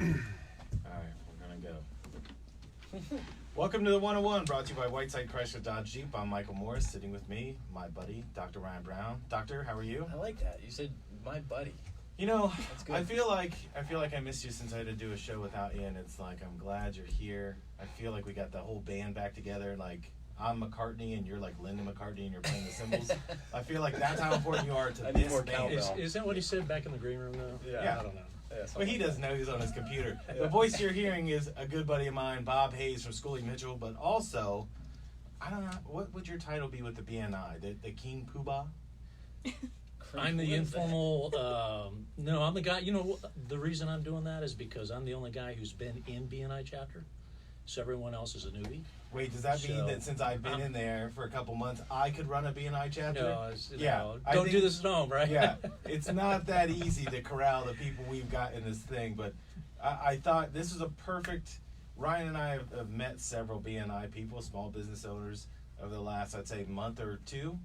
Alright, we're gonna go. Welcome to the 101, brought to you by Whiteside Chrysler Dodge Jeep. I'm Michael Morris, sitting with me, my buddy, Dr. Ryan Brown. Doctor, how are you? I like that. You said my buddy. You know, That's good. I feel like I missed you since I had to do a show without Ian. It's like, I'm glad you're here. I feel like we got the whole band back together. Like, I'm McCartney and you're like Linda McCartney and you're playing the cymbals. I feel like that's how important you are to I need this more band. cowbell. Is that what he said back in the green room, though? Yeah. I don't know. Yeah, Well, he doesn't know, he's on his computer. The voice you're hearing is a good buddy of mine, Bob Hayes from Schooley Mitchell, but also, I don't know, what would your title be with the BNI? The King Poobah? I'm the informal, no, I'm the guy, you know, the reason I'm doing that is because I'm the only guy who's been in BNI Chapter, so everyone else is a newbie. Wait, does that mean So, that since I've been in there for a couple months, I could run a BNI chapter? No, Yeah, I don't think- do this at home, right? Yeah, it's not that easy to corral the people we've got in this thing, but I thought this was a perfect. Ryan and I have met several BNI people, small business owners, over the last, I'd say, month or two.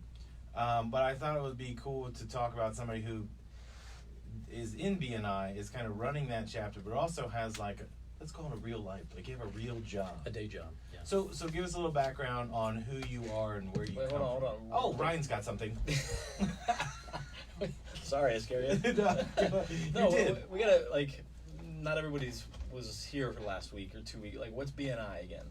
But I thought it would be cool to talk about somebody who is in BNI, is kind of running that chapter, but also has like, let's call it a real life, like you have a real job. A day job, yeah. So give us a little background on who you are and where you Wait, come hold on. from. Oh, Ryan's got something. Sorry, I scared you. No, you did. We gotta, like, not everybody's was here for last week or 2 weeks. Like, what's BNI again?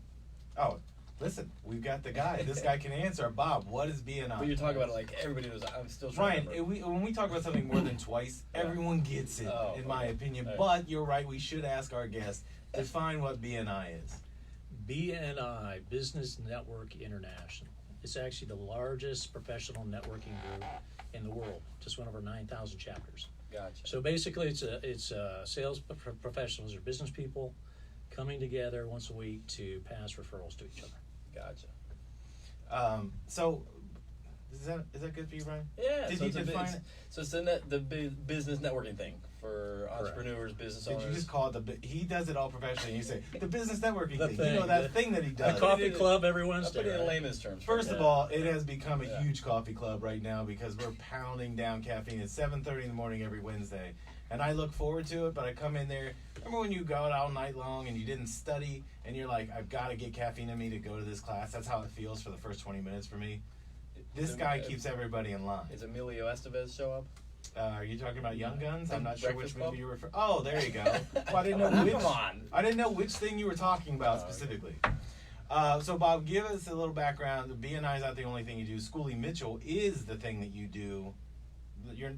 Oh, listen, we've got the guy. This guy can answer. Bob, what is BNI? But you're talking about it like everybody knows. I'm still trying Ryan, to remember. when we talk about something more than twice, everyone gets it, Oh, in my okay. opinion. All right. But you're right, we should ask our guest, define what BNI is. BNI, Business Network International. It's actually the largest professional networking group in the world, just one of our 9,000 chapters. Gotcha. So basically, it's sales professionals or business people coming together once a week to pass referrals to each other. Gotcha. So, is that good for you, Ryan? Yeah. Did so he it's define it? So it's the business networking thing for entrepreneurs, business Did owners. you just call it he does it all professionally, and you say, the business networking The thing. thing, You know, that the- thing that he The does. coffee club every I'll Wednesday. put it in right? layman's terms. First of Yeah. all, it has become a Yeah. huge coffee club right now because we're pounding down caffeine at 7:30 in the morning every Wednesday. And I look forward to it, but I come in there. Remember when you go out all night long and you didn't study and you're like, I've got to get caffeine in me to go to this class? That's how it feels for the first 20 minutes for me. This guy keeps everybody in line. Is Emilio Estevez show up? Are you talking about Young Guns? I'm From not sure which Breakfast Club? movie you refer. Oh, there you go. Well, I didn't know which. Come on. I didn't know which thing you were talking about Oh, okay. specifically. So, Bob, give us a little background. The BNI is not the only thing you do. Schooley Mitchell is the thing that you do.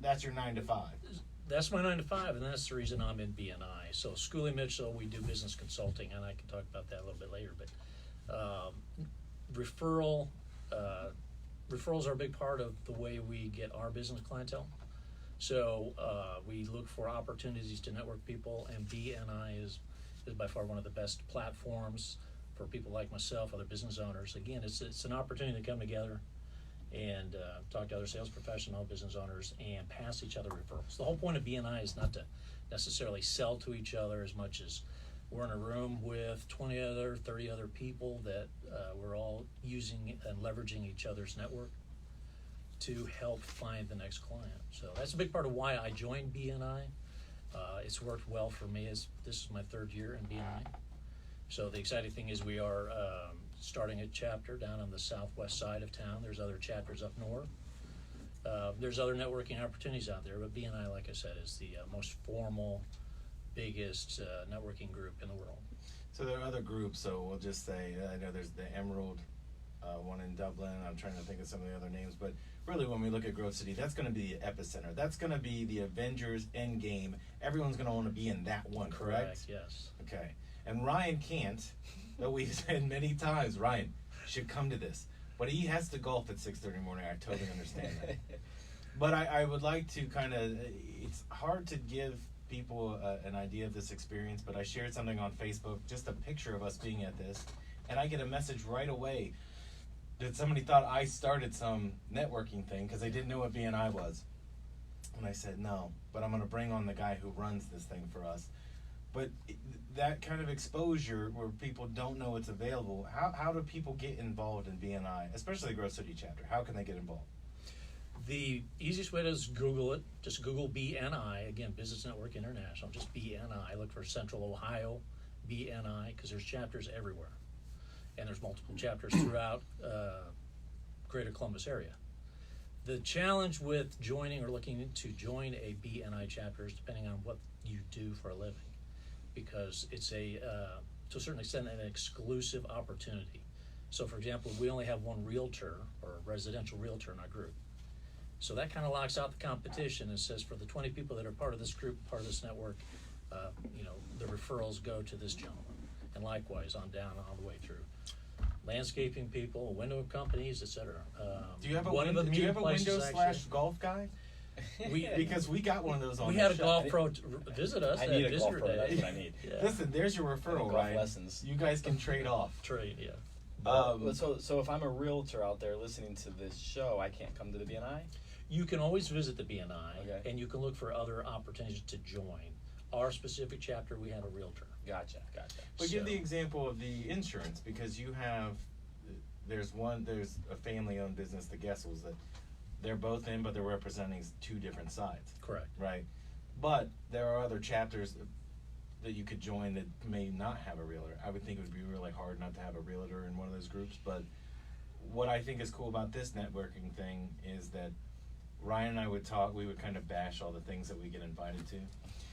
That's your 9 to 5. That's my 9 to 5, and that's the reason I'm in BNI. So Schooley Mitchell, we do business consulting, and I can talk about that a little bit later. But referrals are a big part of the way we get our business clientele. So we look for opportunities to network people, and BNI is by far one of the best platforms for people like myself, other business owners. Again, it's an opportunity to come together and talk to other sales professionals, business owners, and pass each other referrals. The whole point of BNI is not to necessarily sell to each other as much as we're in a room with 20 other, 30 other people that we're all using and leveraging each other's network to help find the next client. So that's a big part of why I joined BNI. It's worked well for me as this is my 3rd year in BNI. So the exciting thing is we are starting a chapter down on the southwest side of town. There's other chapters up north. There's other networking opportunities out there, but BNI, like I said, is the most formal, biggest networking group in the world. So there are other groups. So we'll just say, I know there's the Emerald one in Dublin. I'm trying to think of some of the other names, but really when we look at Grove City, that's going to be the epicenter. That's going to be the Avengers Endgame. Everyone's going to want to be in that one, correct? Yes. Okay. And Ryan can't, though we've said many times, Ryan should come to this. But he has to golf at 6:30 in the morning. I totally understand that. But I would like to kind of, it's hard to give people an idea of this experience, but I shared something on Facebook, just a picture of us being at this, and I get a message right away that somebody thought I started some networking thing because they didn't know what BNI was. And I said, no, but I'm going to bring on the guy who runs this thing for us. But that kind of exposure where people don't know it's available, how do people get involved in BNI, especially the Grove City chapter? How can they get involved? The easiest way to is Google it. Just Google BNI, again, Business Network International, just BNI. Look for Central Ohio BNI, because there's chapters everywhere. And there's multiple chapters throughout greater Columbus area. The challenge with joining or looking to join a BNI chapter is depending on what you do for a living, because it's to a certain extent an exclusive opportunity. So for example, we only have one realtor or residential realtor in our group. So that kind of locks out the competition and says for the 20 people that are part of this group, part of this network, the referrals go to this gentleman. And likewise on down all the way through. Landscaping people, window companies, etc. Do you have a window/golf guy? Because we got one of those on We the had a show. golf pro visit us. I need a golf visitor pro. day. That's what I need. Yeah. Listen, there's your referral, Golf Ryan. lessons. You guys can trade off. Trade, yeah. So if I'm a realtor out there listening to this show, I can't come to the BNI? You can always visit the BNI, Okay. and you can look for other opportunities to join. Our specific chapter, we have a realtor. Gotcha. But give So- the example of the insurance, because you have, there's a family-owned business, the Gessels, that they're both in, but they're representing two different sides, Correct. right? But there are other chapters that you could join that may not have a realtor. I would think it would be really hard not to have a realtor in one of those groups, but what I think is cool about this networking thing is that Ryan and I would talk, we would kind of bash all the things that we get invited to.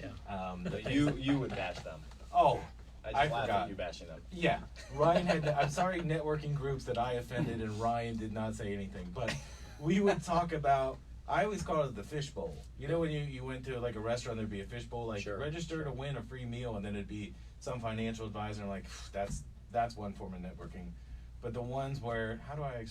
Yeah. But you would bash them. Oh, I I just laugh forgot. at you bashing them. Yeah, Ryan had. I'm sorry, networking groups that I offended, and Ryan did not say anything. But we would talk about. I always call it the fishbowl. You know, when you went to like a restaurant, there'd be a fishbowl, like Sure. register to win a free meal, and then it'd be some financial advisor. And like that's one form of networking. But the ones where, how do I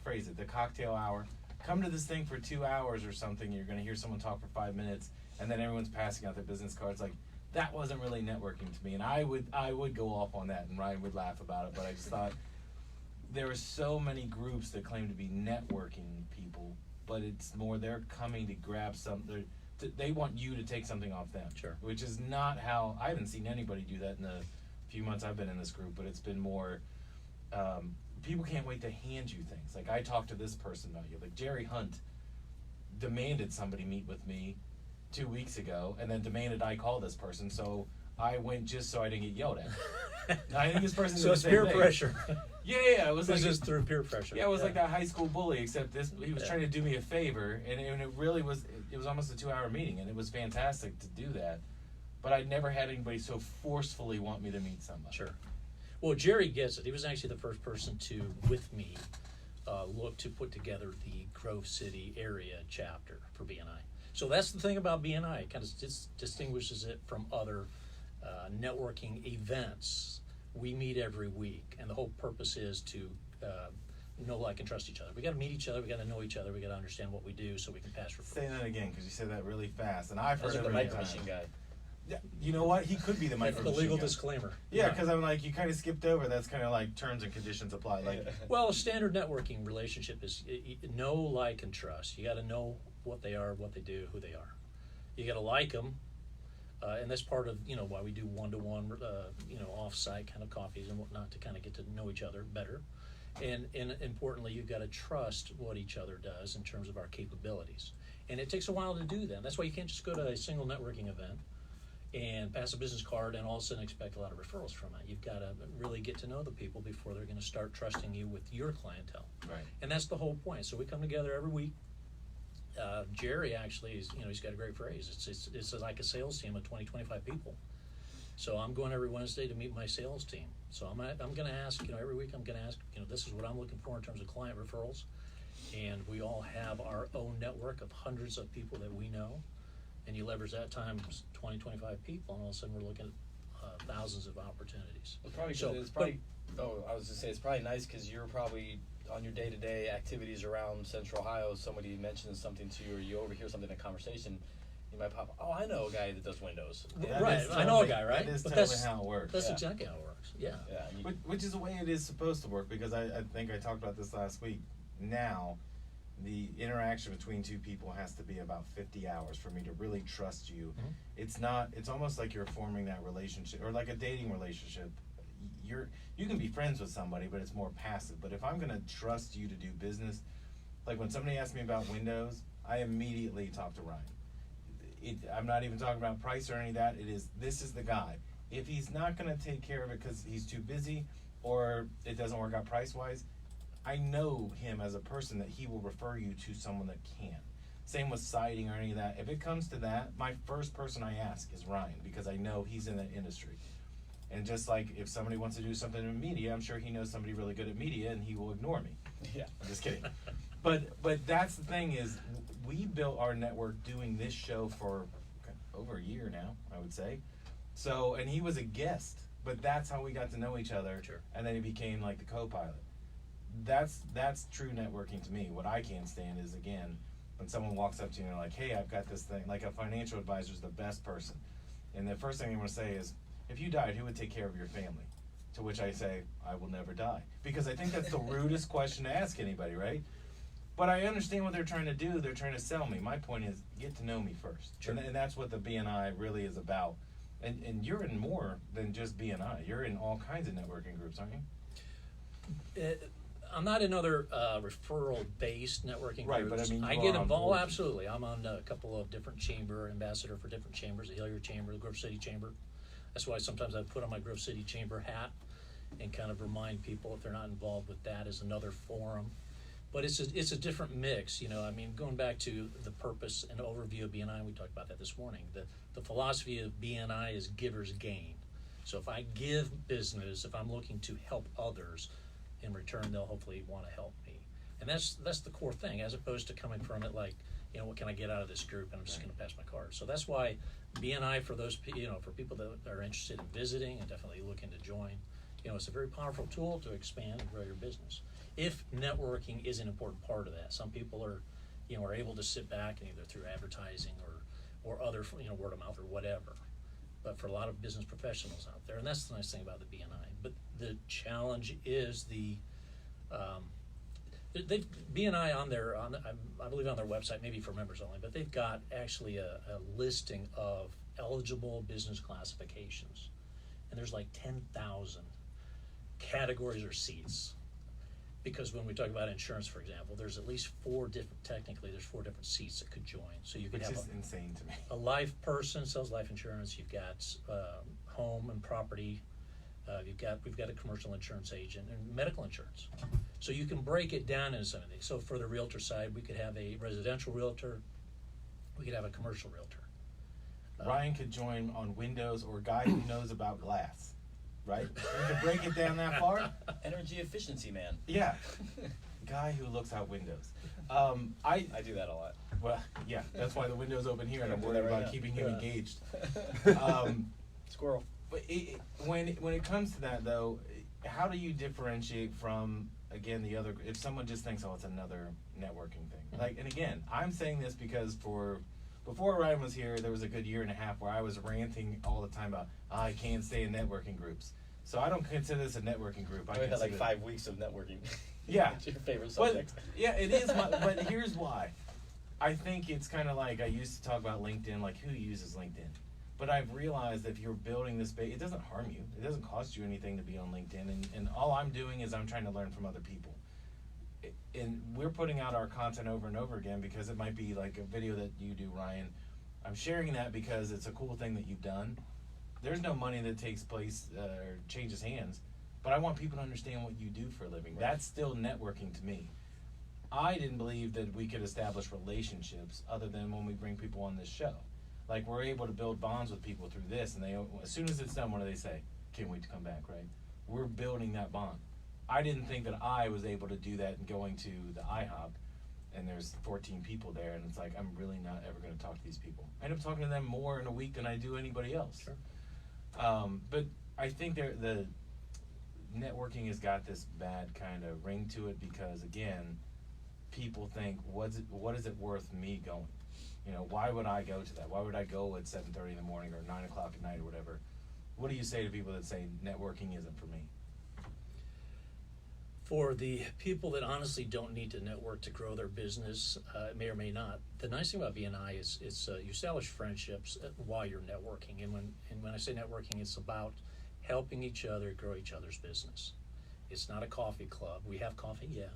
phrase it? The cocktail hour. Come to this thing for 2 hours or something. You're going to hear someone talk for 5 minutes, and then everyone's passing out their business cards. Like, that wasn't really networking to me, and I would go off on that, and Ryan would laugh about it. But I just thought there are so many groups that claim to be networking people, but it's more they're coming to grab something. They want you to take something off them. Sure. Which is not how I haven't seen anybody do that in the few months I've been in this group. But it's been more. People can't wait to hand you things. Like, I talked to this person about you. Like, Jerry Hunt demanded somebody meet with me 2 weeks ago, and then demanded I call this person. So I went just so I didn't get yelled at. I think this person. So did it's the same peer thing. pressure. Yeah. It was This like is through peer pressure. yeah, it was like that high school bully, except he was Yeah. trying to do me a favor, and it really was. It was almost a 2-hour meeting, and it was fantastic to do that. But I'd never had anybody so forcefully want me to meet somebody. Sure. Well, Jerry gets it. He was actually the first person to, with me, look to put together the Grove City area chapter for BNI. So that's the thing about BNI. It kind of distinguishes it from other networking events. We meet every week, and the whole purpose is to know, like, and trust each other. We got to meet each other. We got to know each other. We got to understand what we do so we can pass referrals. Say that again, because you said that really fast, and I've heard That's it the many micro times. machine guy. Yeah, you know what? He could be the micro The machine legal guy. disclaimer. Yeah, because I'm like, you kind of skipped over. That's kind of like terms and conditions apply. Like, Well, a standard networking relationship is know, like, and trust. You got to know what they are, what they do, who they are. You got to like them, and that's part of why we do one-to-one, off-site kind of coffees and whatnot to kind of get to know each other better. And importantly, you've got to trust what each other does in terms of our capabilities. And it takes a while to do that. That's why you can't just go to a single networking event and pass a business card and all of a sudden expect a lot of referrals from it. You've got to really get to know the people before they're going to start trusting you with your clientele. right. And that's the whole point. So we come together every week. Jerry actually is, he's got a great phrase. It's like a sales team of 20, 25 people. So I'm going every Wednesday to meet my sales team. So I'm going to ask, every week I'm going to ask, this is what I'm looking for in terms of client referrals. And we all have our own network of hundreds of people that we know. And you leverage that times 20, 25 people, and all of a sudden we're looking at thousands of opportunities. Well, probably 'cause So, it's probably. I was just say it's probably nice because you're probably on your day-to-day activities around Central Ohio. Somebody mentions something to you, or you overhear something in a conversation. You might pop. Oh, I know a guy that does windows. That Right, is I know a totally- guy, right? That is But totally how it works. That's Yeah. exactly how it works. Yeah. Yeah. Which is the way it is supposed to work, because I think I talked about this last week. Now, the interaction between two people has to be about 50 hours for me to really trust you. Mhm. It's almost like you're forming that relationship, or like a dating relationship. You can be friends with somebody, but it's more passive. But if I'm going to trust you to do business, Like when somebody asks me about windows, I immediately talk to Ryan. I'm not even talking about price or any of that. This is the guy. If he's not going to take care of it because he's too busy or it doesn't work out price-wise, I know him as a person that he will refer you to someone that can. Same with siding or any of that. If it comes to that, my first person I ask is Ryan because I know he's in that industry. And just like if somebody wants to do something in media, I'm sure he knows somebody really good at media and he will ignore me. Yeah. I'm just kidding. But that's the thing is we built our network doing this show for over a year now, I would say. So, and he was a guest, but that's how we got to know each other. Sure. And then he became like the co-pilot. That's true networking to me. What I can't stand is, again, when someone walks up to you and they're like, hey, I've got this thing. Like a financial advisor is the best person. And the first thing I want to say is, if you died, who would take care of your family? To which I say, I will never die. Because I think that's the rudest question to ask anybody, right? But I understand what they're trying to do. They're trying to sell me. My point is, get to know me first. Sure. And that's what the BNI really is about. And you're in more than just BNI. You're in all kinds of networking groups, aren't you? I'm not in other referral-based networking Right, groups. but I mean, you I are get on involved. board. Absolutely, I'm on a couple of different ambassador for different chambers, the Hilliard Chamber, the Grove City Chamber. That's why sometimes I put on my Grove City Chamber hat and kind of remind people if they're not involved with that as another forum. But it's a different mix, you know. I mean, going back to the purpose and overview of BNI, we talked about that this morning. The philosophy of BNI is givers gain. So if I give business, if I'm looking to help others, in return they'll hopefully want to help me. And that's the core thing, as opposed to coming from it like, you know, what can I get out of this group, and I'm just going to pass my card. So that's why BNI, for those, you know, for people that are interested in visiting and definitely looking to join, you know, it's a very powerful tool to expand and grow your business. If networking is an important part of that, some people are, you know, are able to sit back and either through advertising or other, you know, word of mouth or whatever. But for a lot of business professionals out there, and that's the nice thing about the BNI. But the challenge is they've BNI I believe on their website, maybe for members only, but they've got actually a listing of eligible business classifications, and there's like 10,000 categories or seats. Because when we talk about insurance, for example, there's at least four different seats that could join. So you could Which have is insane to me. a life person sells life insurance. You've got home and property. We've got a commercial insurance agent and medical insurance. So you can break it down into some of these. So for the realtor side, we could have a residential realtor. We could have a commercial realtor. Ryan could join on Windows or a guy who knows about glass, right? We could break it down that far. Energy efficiency man. Yeah. Guy who looks out windows. I do that a lot. Well, yeah, that's why the window's open here, and I'm Do worried that right about now. keeping him Yeah. engaged. Squirrel. But when it comes to that, though, how do you differentiate from, again, the other? If someone just thinks, oh, it's another networking thing. Like, and again, I'm saying this because before Ryan was here, there was a good year and a half where I was ranting all the time about, I can't stay in networking groups. So I don't consider this a networking group. I had like 5 weeks of networking. Yeah. It's your favorite But, subject. yeah, it is. But here's why. I think it's kind of like I used to talk about LinkedIn, like who uses LinkedIn? But I've realized that if you're building this base, it doesn't harm you. It doesn't cost you anything to be on LinkedIn. And all I'm doing is I'm trying to learn from other people. And we're putting out our content over and over again because it might be like a video that you do, Ryan. I'm sharing that because it's a cool thing that you've done. There's no money that takes place or changes hands, but I want people to understand what you do for a living. Right. That's still networking to me. I didn't believe that we could establish relationships other than when we bring people on this show. Like, we're able to build bonds with people through this, and as soon as it's done, what do they say? Can't wait to come back, right? We're building that bond. I didn't think that I was able to do that in going to the IHOP, and there's 14 people there, and it's like, I'm really not ever going to talk to these people. I end up talking to them more in a week than I do anybody else. Sure. But I think the networking has got this bad kind of ring to it because, again, people think, what is it worth me going? You know, why would I go to that? Why would I go at 7:30 in the morning or 9 o'clock at night or whatever? What do you say to people that say networking isn't for me? For the people that honestly don't need to network to grow their business, may or may not, the nice thing about BNI is you establish friendships while you're networking. And when I say networking, it's about helping each other grow each other's business. It's not a coffee club. We have coffee, yeah.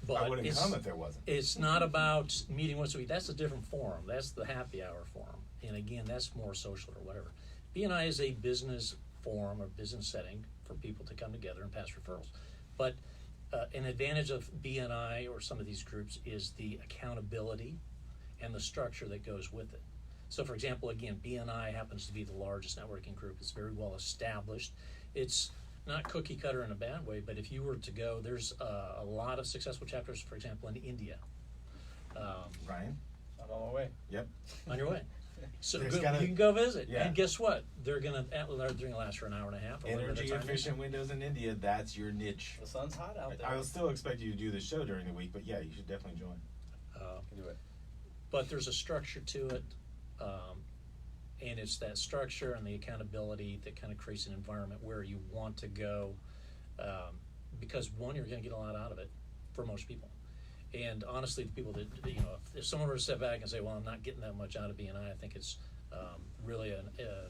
But I wouldn't come if there wasn't. It's not about meeting once a week. That's a different forum. That's the happy hour forum. And again, that's more social or whatever. BNI is a business forum or business setting for people to come together and pass referrals. But an advantage of BNI or some of these groups is the accountability and the structure that goes with it. So for example, again, BNI happens to be the largest networking group. It's very well established. It's not cookie cutter in a bad way, but if you were to go, there's a lot of successful chapters, for example, in India. Ryan? I'm on my way. Yep. On your way. So There's you gotta- can go visit. Yeah. And guess what? They're gonna last for an hour and a half. Or whatever the Energy time is. efficient windows in India, that's your niche. The sun's hot out there. I will still expect you to do the show during the week, but yeah, you should definitely join. Can do it. But there's a structure to it, and it's that structure and the accountability that kind of creates an environment where you want to go, because one, you're going to get a lot out of it for most people. And honestly, the people that, if someone were to step back and say, well, I'm not getting that much out of BNI, I think it's really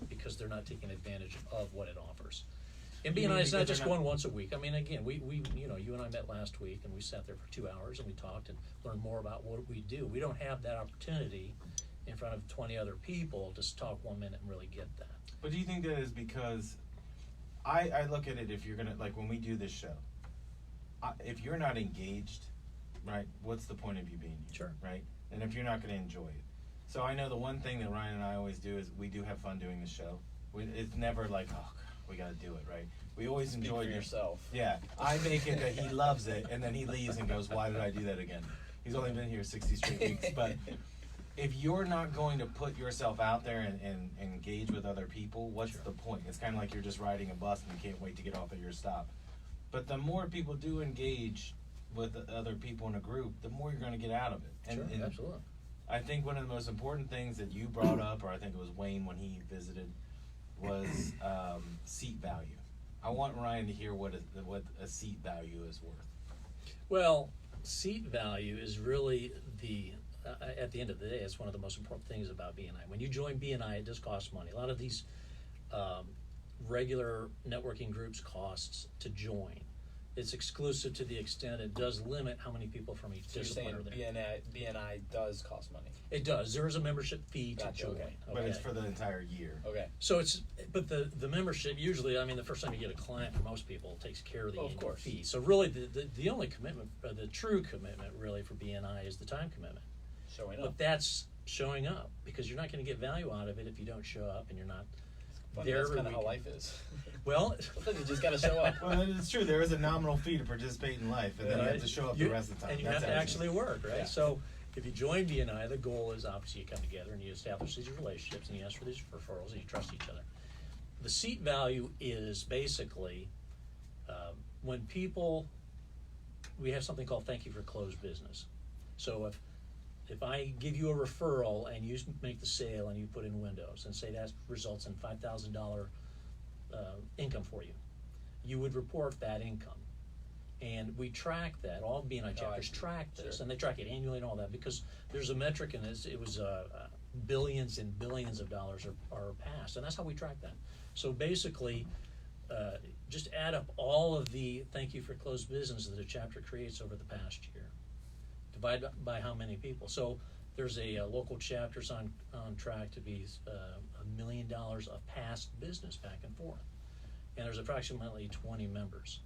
because they're not taking advantage of what it offers. And You mean BNI is not because just they're not- going once a week. I mean, again, we you and I met last week and we sat there for 2 hours and we talked and learned more about what we do. We don't have that opportunity in front of 20 other people to talk 1 minute and really get that. But do you think that is because I look at it, if you're gonna, like when we do this show, if you're not engaged, right, what's the point of you being here? Sure. Right? And if you're not gonna enjoy it. So I know the one thing that Ryan and I always do is we do have fun doing the show. It's never like, oh, God, we gotta do it, right? We always Speak enjoy for it. yourself. Yeah, I make it that he loves it, and then he leaves and goes, why did I do that again? He's only been here 60 straight weeks, but if you're not going to put yourself out there and engage with other people, what's Sure. the point? It's kind of like you're just riding a bus and you can't wait to get off at your stop. But the more people do engage with other people in a group, the more you're going to get out of it. And Absolutely. I think one of the most important things that you brought up, or I think it was Wayne when he visited, was seat value. I want Ryan to hear what a seat value is worth. Well, seat value is really at the end of the day, it's one of the most important things about BNI. When you join BNI, it does cost money. A lot of these regular networking groups costs to join. It's exclusive to the extent it does limit how many people from each So you're discipline saying are there. BNI does cost money. It does. There is a membership fee to Gotcha, join. okay. But it's for the entire year. Okay. So but the membership usually, I mean, the first time you get a client for most people takes care of the Oh, of annual course. fee. So really, the only commitment, the true commitment, really for BNI is the time commitment. Showing up. But that's showing up, because you're not going to get value out of it if you don't show up and you're not Funny, there that's every kind of how weekend. life is. Well, Sometimes you just got to show up. Well, it's true. There is a nominal fee to participate in life, and then you have to show up the rest of the time. and you That's have to how it actually is. work, right? Yeah. So if you join BNI, the goal is obviously you come together and you establish these relationships and you ask for these referrals and you trust each other. The seat value is basically when we have something called thank you for closed business. So if I give you a referral and you make the sale and you put in windows and say that results in $5,000 income for you, you would report that income. And we track that. All BNI chapters track this, Sure. and they track it annually and all that, because there's a metric, and it was billions and billions of dollars are passed, and that's how we track that. So basically, just add up all of the thank you for closed business that a chapter creates over the past year. Divide by how many people. So there's a local chapters on track to be $1 million of past business back and forth, and there's approximately 20 members.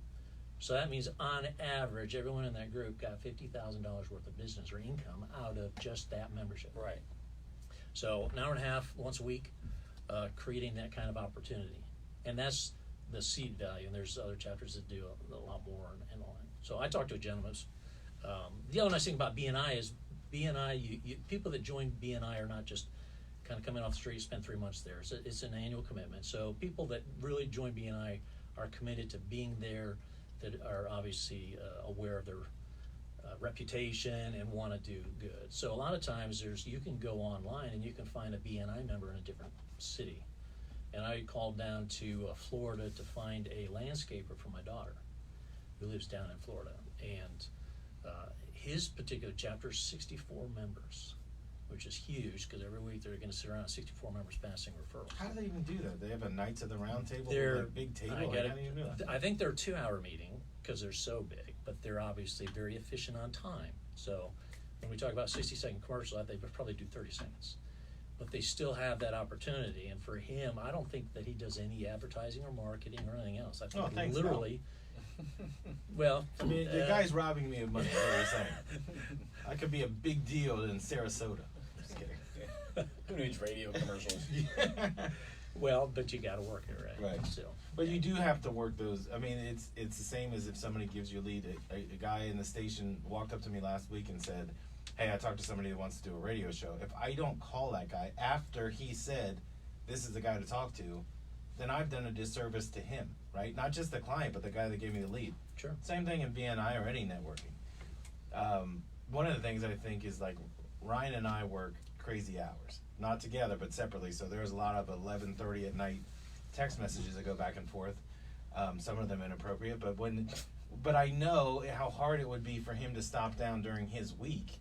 So that means on average, everyone in that group got $50,000 worth of business or income out of just that membership. Right. So an hour and a half once a week, creating that kind of opportunity, and that's the seed value. And there's other chapters that do a lot more and all that. So I talked to a gentleman. The other nice thing about BNI is BNI. People that join BNI are not just kind of coming off the street, spend 3 months there. It's an annual commitment. So people that really join BNI are committed to being there, that are obviously aware of their reputation and want to do good. So a lot of times you can go online and you can find a BNI member in a different city. And I called down to Florida to find a landscaper for my daughter who lives down in Florida. And his particular chapter is 64 members, which is huge, because every week they're going to sit around 64 members passing referrals. How do they even do that? They have a Knights of the Round Table, They're like big table. I Like, got how do you do that? I think they're a 2-hour meeting because they're so big. but they're obviously very efficient on time. So when we talk about 60-second commercials, they would probably do 30 seconds. But they still have that opportunity. And for him, I don't think that he does any advertising or marketing or anything else. I think Oh, thanks, literally, well, I mean, the guy's robbing me of money. What are you saying? I could be a big deal in Sarasota. Just kidding. Who needs radio commercials? well, but you got to work it, right? Right. So, But you do have to work those. I mean, it's the same as if somebody gives you a lead. A guy in the station walked up to me last week and said, hey, I talked to somebody that wants to do a radio show. If I don't call that guy after he said, this is the guy to talk to, then I've done a disservice to him, right? Not just the client, but the guy that gave me the lead. sure. Same thing in BNI or any networking. One of the things I think is like Ryan and I work crazy hours, not together, but separately. So there's a lot of 11:30 at night text messages that go back and forth. Some of them inappropriate, but I know how hard it would be for him to stop down during his week.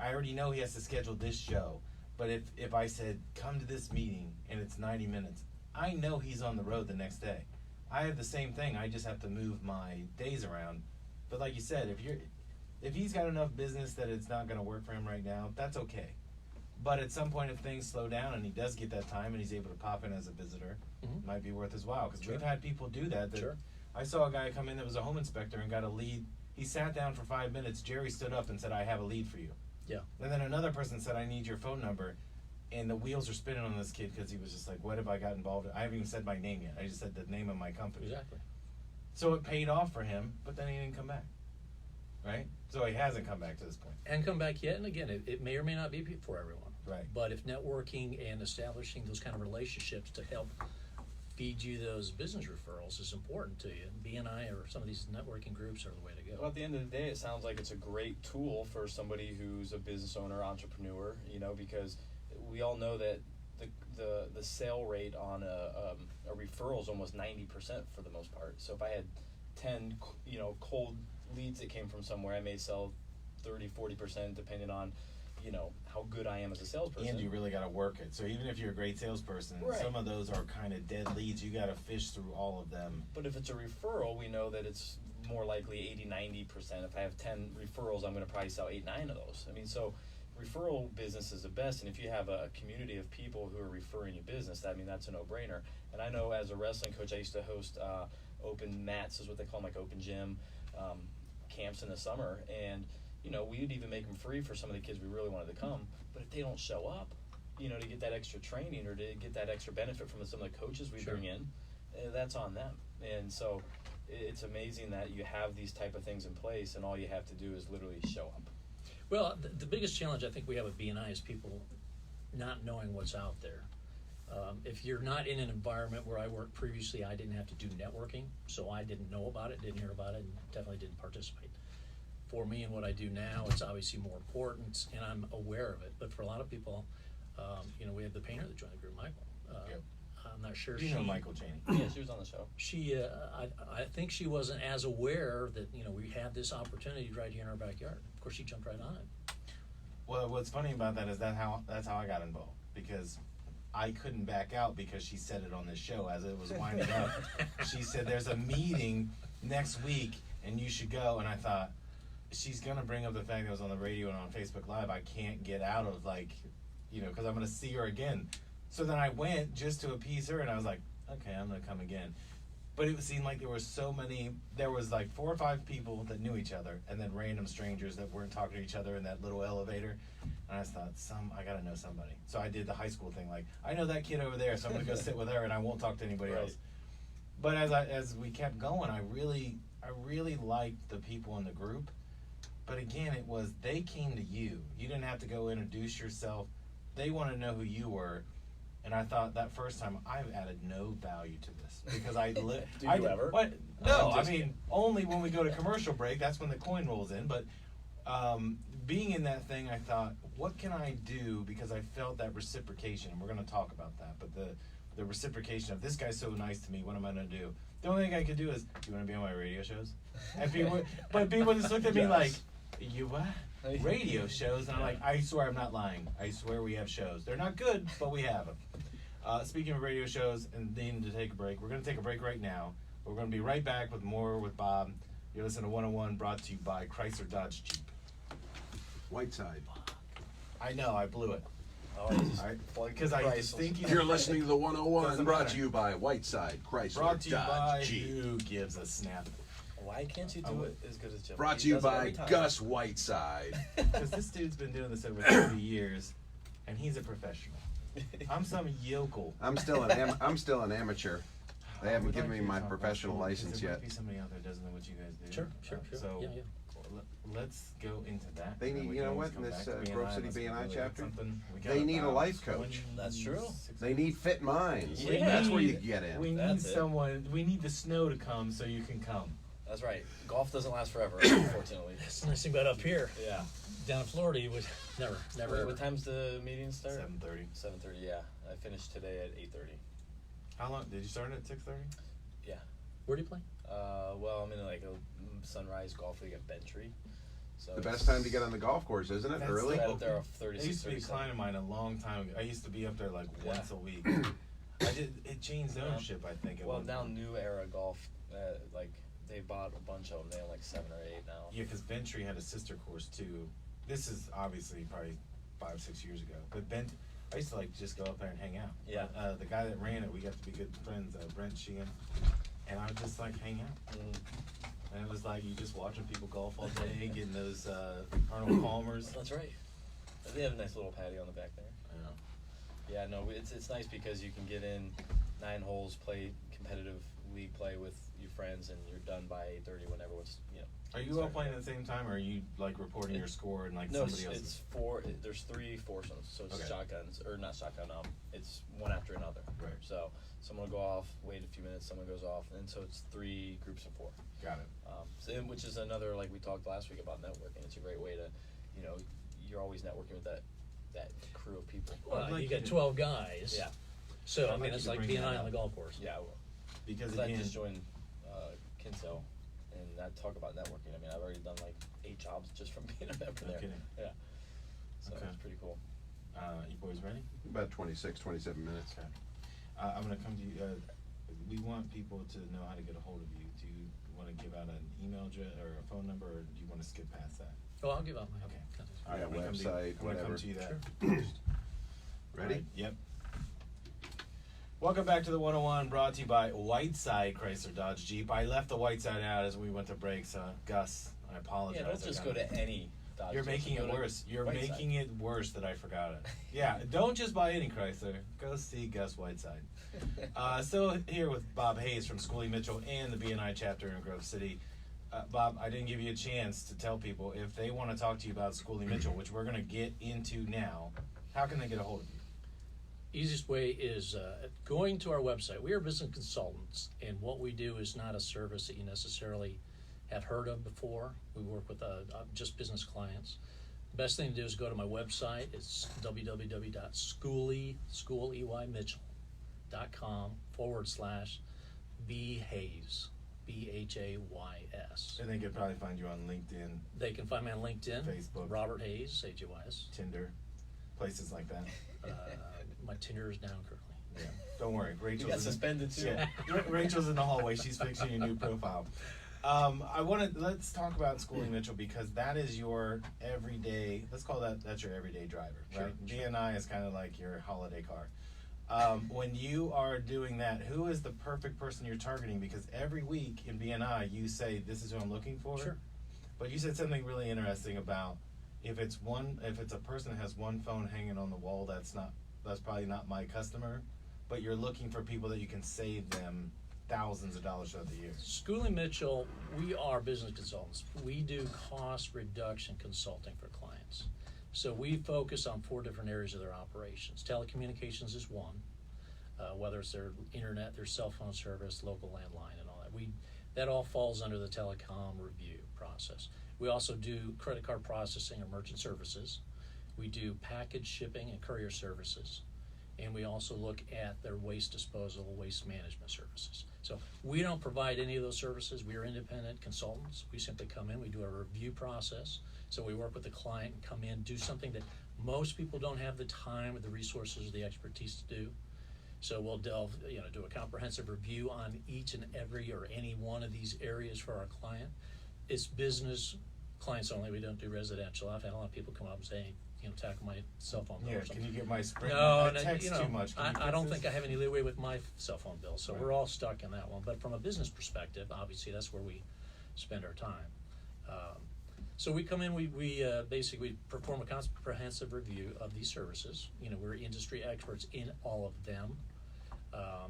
I already know he has to schedule this show, but if I said, come to this meeting and it's 90 minutes, I know he's on the road the next day. I have the same thing. I just have to move my days around. But like you said, if he's got enough business that it's not going to work for him right now, that's okay. But at some point, if things slow down and he does get that time and he's able to pop in as a visitor, it might be worth his while. Because Sure. we've had people do that. Sure. I saw a guy come in that was a home inspector and got a lead. He sat down for 5 minutes. Jerry stood up and said, I have a lead for you. Yeah. And then another person said, I need your phone number. And the wheels are spinning on this kid because he was just like, what have I got involved in? I haven't even said my name yet. I just said the name of my company. Exactly. So it paid off for him, but then he didn't come back. Right? So he hasn't come back to this point. And come back yet, and again, it may or may not be for everyone. Right. But if networking and establishing those kind of relationships to help feed you those business referrals is important to you, BNI or some of these networking groups are the way to go. Well, at the end of the day, it sounds like it's a great tool for somebody who's a business owner, entrepreneur, because we all know that the sale rate on a referral is almost 90% for the most part. So if I had 10, cold leads that came from somewhere, I may sell 30-40% depending on how good I am as a salesperson. And you really got to work it. So even if you're a great salesperson, Right. some of those are kind of dead leads. You got to fish through all of them. But if it's a referral, we know that it's more likely 80-90%. If I have 10 referrals, I'm going to probably sell 8-9 of those. I mean, so referral business is the best. And if you have a community of people who are referring you business, that's a no-brainer. And I know as a wrestling coach, I used to host open mats, is what they call them, like open gym camps in the summer. And we'd even make them free for some of the kids we really wanted to come. But if they don't show up, to get that extra training or to get that extra benefit from some of the coaches we Sure. bring in, that's on them. And so it's amazing that you have these type of things in place, and all you have to do is literally show up. Well, the biggest challenge I think we have at BNI is people not knowing what's out there. If you're not in an environment where I worked previously, I didn't have to do networking, so I didn't know about it, didn't hear about it, and definitely didn't participate. For me and what I do now, it's obviously more important, and I'm aware of it. But for a lot of people, we have the painter that joined the group, Michael. Yep. I'm not sure. You know Michael Cheney. Yeah, she was on the show. She, I think she wasn't as aware that we had this opportunity right here in our backyard. Of course, she jumped right on it. Well, what's funny about that is that's how I got involved, because I couldn't back out because she said it on this show as it was winding up. She said, there's a meeting next week and you should go. And I thought, she's going to bring up the fact that I was on the radio and on Facebook Live. I can't get out of because I'm going to see her again. So then I went just to appease her, and I was like, okay, I'm going to come again. But it seemed like there was like 4 or 5 people that knew each other, and then random strangers that weren't talking to each other in that little elevator. And I just thought, I got to know somebody. So I did the high school thing, like, I know that kid over there, so I'm going to go sit with her, and I won't talk to anybody Right. else. But as we kept going, I really liked the people in the group. But again, they came to you. You didn't have to go introduce yourself. They want to know who you were. And I thought that first time, I've added no value to this. Because I Do you ever? What? No, only when we go to commercial break, that's when the coin rolls in. But being in that thing, I thought, what can I do? Because I felt that reciprocation, and we're going to talk about that. But the reciprocation of, this guy's so nice to me, what am I going to do? The only thing I could do is, do you want to be on my radio shows? And people just looked at me like, you what? Radio shows? And I'm like, I swear I'm not lying. I swear we have shows. They're not good, but we have them. Speaking of radio shows and needing to take a break, we're going to take a break right now. We're going to be right back with more with Bob. You're listening to 101, brought to you by Chrysler Dodge Jeep. Whiteside. I know, I blew it. Oh, Because I was thinking. You're listening to the 101, Doesn't brought matter. to you by Whiteside Chrysler Brought to you by Dodge Jeep. who gives a snap? Why can't you do it as good as Jeff? Brought He to you does it by every time. Gus Whiteside. Because this dude's been doing this over 30 years, and he's a professional. I'm some yokel. I'm still an amateur. They haven't We'd given like me you to my talk about professional school, 'cause license there yet. might be somebody out there that doesn't know what you guys do. Sure. So Yeah. let's go into that. They and then need- we you can know always what, in come this, back to Grove BNI, City unless we BNI really got chapter, something. We got they need a about life coach. That's true. 26 They need fit minds. Yeah. That's where you get in. We need That's it. someone. We need the snow to come so you can come. That's right. Golf doesn't last forever, unfortunately. That's the nice thing about up here. Yeah. Down in Florida, you would never. Wait, what time's the meeting start? 7:30. 7:30. Yeah. I finished today at 8:30. How long did you start at 6:30? Yeah. Where do you play? Well, I'm in like a Sunrise Golf League at Bentry. So The best time to get on the golf course, isn't it? That's Early. Right up there off It 36, used to be a 37. client of mine a long time ago. I used to be up there like Yeah. once a week. It changed ownership, I think. at Well, one now point. New Era Golf, like they bought a bunch of them. They have like 7 or 8 now. Yeah, because Bentry had a sister course too. This is obviously probably 5-6 years ago. But I used to like just go up there and hang out. Yeah. But, the guy that ran it, we got to be good friends, Brent Sheehan, and I would just like hang out. And it was like you just watching people golf all day, getting those Arnold Palmers. That's right. They have a nice little patio on the back there. Yeah, no, it's nice because you can get in 9 holes, play competitive league play with your friends, and you're done by 8:30 when everyone's Are you all playing at the same time, or are you like reporting your score and like No, somebody else? it's 4. There's 3 foursomes, so it's Okay. shotguns or not shotgun. It's one after another. Right. So someone will go off, wait a few minutes, someone goes off, and so it's 3 groups of 4. Got it. Which is another, like we talked last week about networking. It's a great way to, you're always networking with that crew of people. Well, I'd like you you got to- 12 guys. Yeah. So, I'd I mean, like it's you to like bring BNI that on the up. golf course. Yeah, I will. Because I again, just joined Kinsale, and I talk about networking. I mean, I've already done like 8 jobs just from being a member No there. kidding. Yeah. So Okay. it's pretty cool. you boys ready? About 26, 27 minutes. Okay. I'm gonna come to you. We want people to know how to get a hold of you. Do you want to give out an email address or a phone number, or do you want to skip past that? Oh, I'll give out my Okay. contact. All right, Yeah, I'm gonna come to you- website, I'm gonna come whatever. to you that Sure. first. Ready? All right, yep. Welcome back to the 101, brought to you by Whiteside Chrysler Dodge Jeep. I left the Whiteside out as we went to break, so Gus, I apologize. Yeah, don't just go to any Dodge. You're Jeep. making Go it to worse. You're Whiteside. making it worse that I forgot it. Yeah, don't just buy any Chrysler. Go see Gus Whiteside. Still here with Bob Hayes from Schooley Mitchell and the BNI Chapter in Grove City. Bob, I didn't give you a chance to tell people if they want to talk to you about Schooley Mitchell, which we're going to get into now. How can they get a hold of you? Easiest way is going to our website. We are business consultants, and what we do is not a service that you necessarily have heard of before. We work with just business clients. The best thing to do is go to my website. It's www.schooleymitchell.com/bhays, BHAYS. And they could probably find you on LinkedIn, They can find me on LinkedIn, Facebook. Robert Hayes, HAYS. Tinder, places like that. My Tinder is down currently. Yeah. Don't worry, You Rachel's got in suspended too. Yeah. Rachel's in the hallway. She's fixing your new profile. Let's talk about Schooley Mitchell, because that is your everyday. Let's call that's your everyday driver, right? Sure. BNI is kind of like your holiday car. When you are doing that, who is the perfect person you're targeting? Because every week in BNI, you say this is who I'm looking for. Sure. But you said something really interesting about if it's a person that has one phone hanging on the wall, that's probably not my customer. But you're looking for people that you can save them thousands of dollars throughout the year. Schooley Mitchell, we are business consultants. We do cost reduction consulting for clients. So we focus on 4 different areas of their operations. Telecommunications is one, whether it's their internet, their cell phone service, local landline, and all that. That all falls under the telecom review process. We also do credit card processing or merchant services. We do package shipping and courier services. And we also look at their waste disposal, waste management services. So we don't provide any of those services. We are independent consultants. We simply come in, we do a review process. So we work with the client and come in, do something that most people don't have the time or the resources or the expertise to do. So we'll do a comprehensive review on each and every or any one of these areas for our client. it's business clients only. We don't do residential. I've had a lot of people come up and say, tackle my cell phone bill Yeah, or something. can you get my Sprint? No, I no, text too much. Can you I fix don't this? think I have any leeway with my cell phone bill, so Right. we're all stuck in that one. But from a business perspective, obviously, that's where we spend our time. So we come in, we basically perform a comprehensive review of these services. We're industry experts in all of them.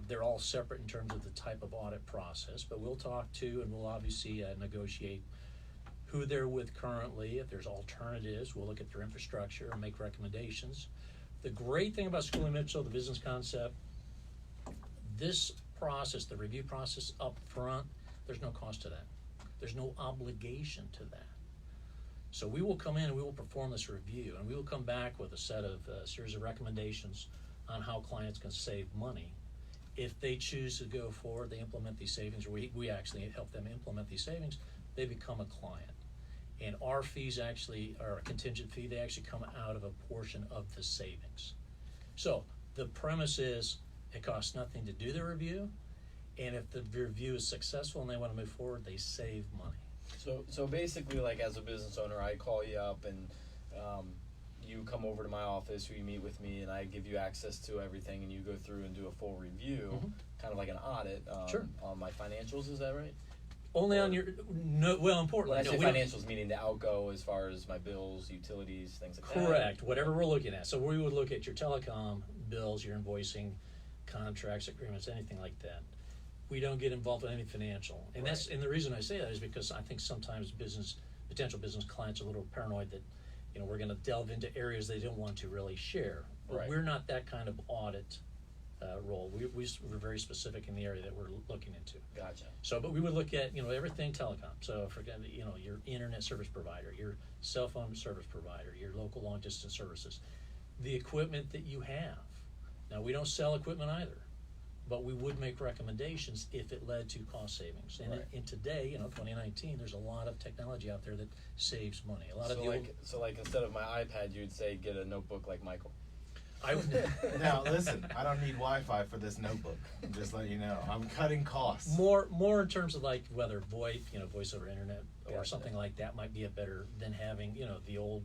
They're all separate in terms of the type of audit process, but we'll talk to and we'll obviously negotiate who they're with currently. If there's alternatives, we'll look at their infrastructure and make recommendations. The great thing about Schooley Mitchell, the business concept, this process, the review process up front, there's no cost to that. There's no obligation to that. So we will come in and we will perform this review, and we will come back with a series of recommendations on how clients can save money. If they choose to go forward, they implement these savings, or we actually help them implement these savings, they become a client. And our fees actually are a contingent fee. They actually come out of a portion of the savings. So the premise is it costs nothing to do the review, and if the review is successful and they want to move forward, they save money. So basically, like as a business owner, I call you up and you come over to my office, you meet with me, and I give you access to everything, and you go through and do a full review, kind of like an audit Sure. on my financials. Is that right? Only on your, importantly. When I say we don't- financials, meaning the outgo as far as my bills, utilities, things like that. Correct, whatever we're looking at. So we would look at your telecom bills, your invoicing, contracts, agreements, anything like that. We don't get involved in any financial. And Right. and the reason I say that is because I think sometimes potential business clients are a little paranoid that, we're gonna delve into areas they don't want to really share. But Right. we're not that kind of audit role. We're very specific in the area that we're looking into. Gotcha. So, but we would look at, everything telecom. So forget, your internet service provider, your cell phone service provider, your local long distance services, the equipment that you have. Now, we don't sell equipment either, but we would make recommendations if it led to cost savings. And Right. in today, 2019, there's a lot of technology out there that saves money. A lot of So like instead of my iPad, you'd say get a notebook like Michael. I would, Now listen, I don't need Wi-Fi for this notebook. I'm just letting you know, I'm cutting costs. more in terms of like whether voice over internet or Gotcha. something like that might be a better than having the old